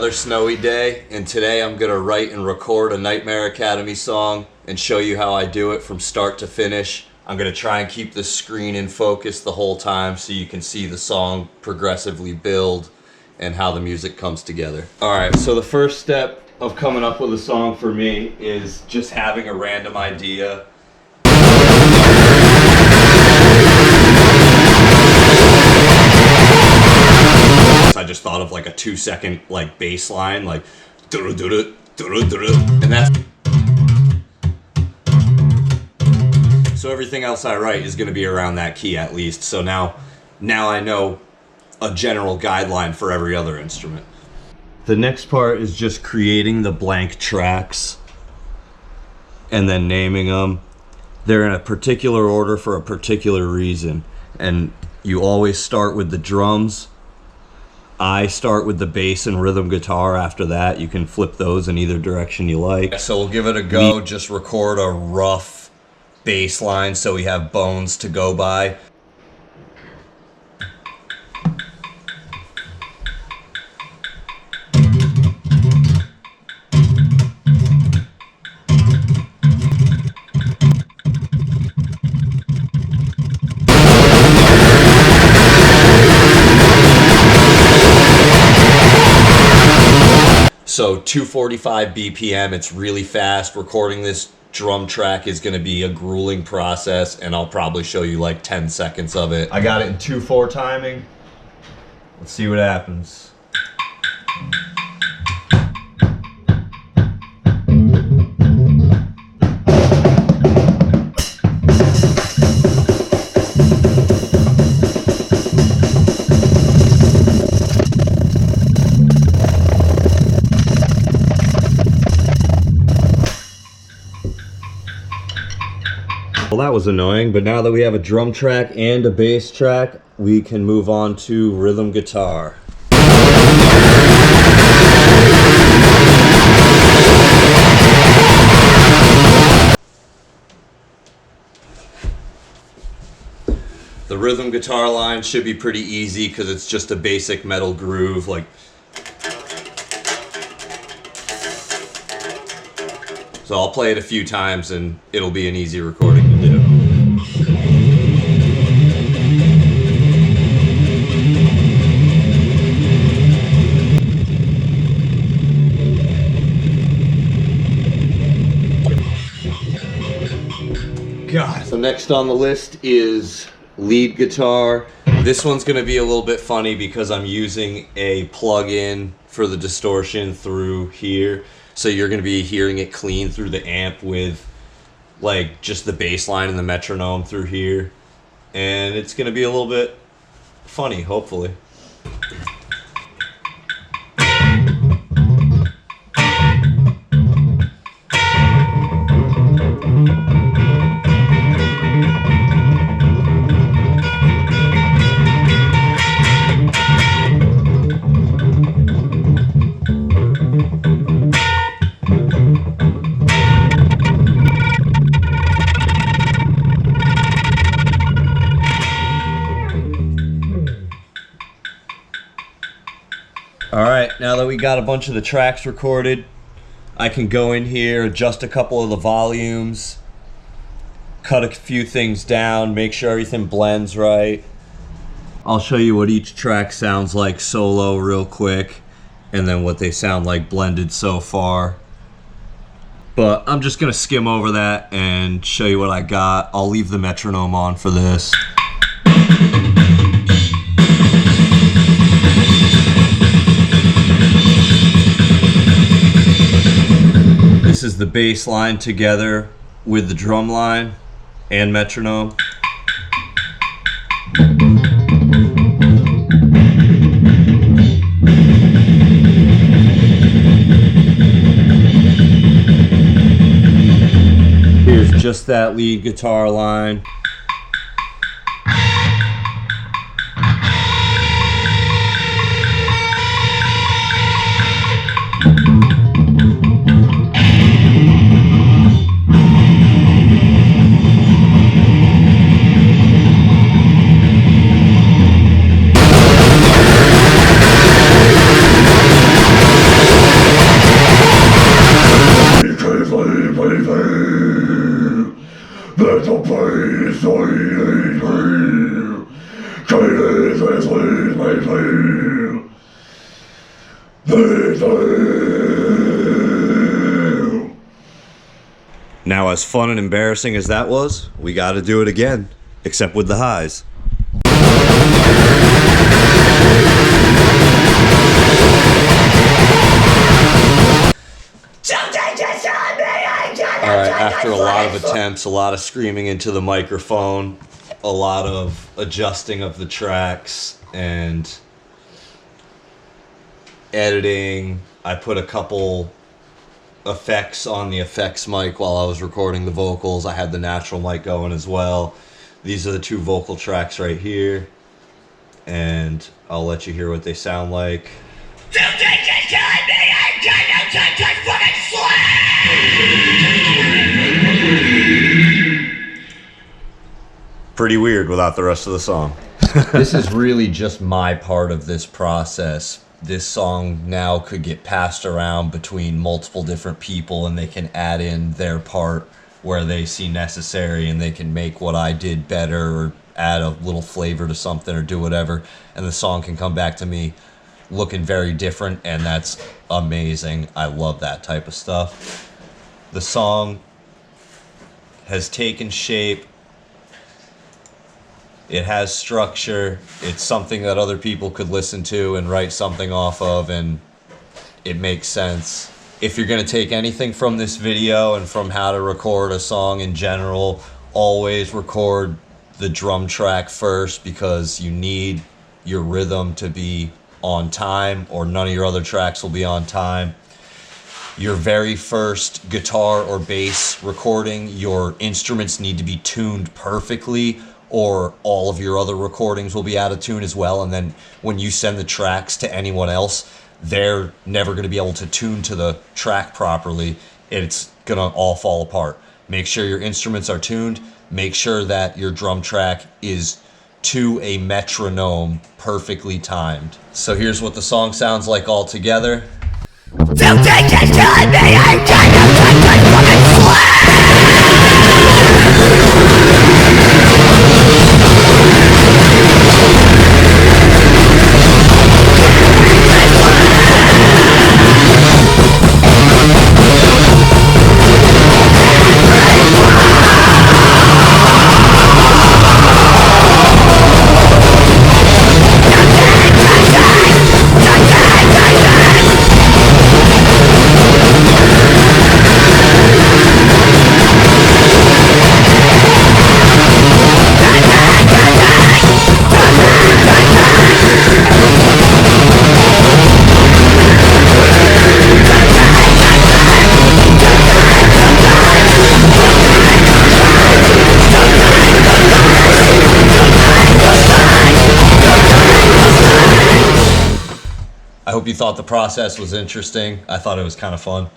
another snowy day, and today I'm going to write and record a Nightmare Academy song and show you how I do it from start to finish. I'm going to try and keep the screen in focus the whole time so you can see the song progressively build and how the music comes together. Alright, so the first step of coming up with a song for me is just having a random idea. I just thought of like a 2-second like bass line, like and that's so everything else I write is going to be around that key at least. So now I know a general guideline for every other instrument. The next part is just creating the blank tracks and then naming them. They're in a particular order for a particular reason, and you always start with the drums. I start with the bass and rhythm guitar after that. You can flip those in either direction you like. So we'll give it a go. Just record a rough bass line so we have bones to go by. So 245 BPM, it's really fast. Recording this drum track is gonna be a grueling process, and I'll probably show you like 10 seconds of it. I got it in 2/4 timing. Let's see what happens. Well, that was annoying, but now that we have a drum track and a bass track, we can move on to rhythm guitar. The rhythm guitar line should be pretty easy because it's just a basic metal groove, like. So I'll play it a few times and it'll be an easy recording to do. God. So next on the list is lead guitar. This one's gonna be a little bit funny because I'm using a plug-in for the distortion through here. So you're going to be hearing it clean through the amp with like just the bass line and the metronome through here. And it's going to be a little bit funny, hopefully. Alright, now that we got a bunch of the tracks recorded, I can go in here, adjust a couple of the volumes, cut a few things down, make sure everything blends right. I'll show you what each track sounds like solo real quick, and then what they sound like blended so far. But I'm just going to skim over that and show you what I got. I'll leave the metronome on for this. This is the bass line together with the drum line and metronome. Here's just that lead guitar line. Now, as fun and embarrassing as that was, we gotta do it again, except with the highs. Alright, after a lot of attempts, a lot of screaming into the microphone, a lot of adjusting of the tracks, and editing, I put a couple effects on the effects mic while I was recording the vocals. I had the natural mic going as well. These are the two vocal tracks right here, and I'll let you hear what they sound like. Pretty weird without the rest of the song. This is really just my part of this process. This song now could get passed around between multiple different people, and they can add in their part where they see necessary, and they can make what I did better or add a little flavor to something or do whatever, and the song can come back to me looking very different, and that's amazing. I love that type of stuff. The song has taken shape. It has structure. It's something that other people could listen to and write something off of, and it makes sense. If you're going to take anything from this video and from how to record a song in general, always record the drum track first, because you need your rhythm to be on time, or none of your other tracks will be on time. Your very first guitar or bass recording, your instruments need to be tuned perfectly, or all of your other recordings will be out of tune as well. And then when you send the tracks to anyone else, they're never going to be able to tune to the track properly. It's going to all fall apart. Make sure your instruments are tuned. Make sure that your drum track is to a metronome, perfectly timed. So here's what the song sounds like all together. I hope you thought the process was interesting. I thought it was kind of fun.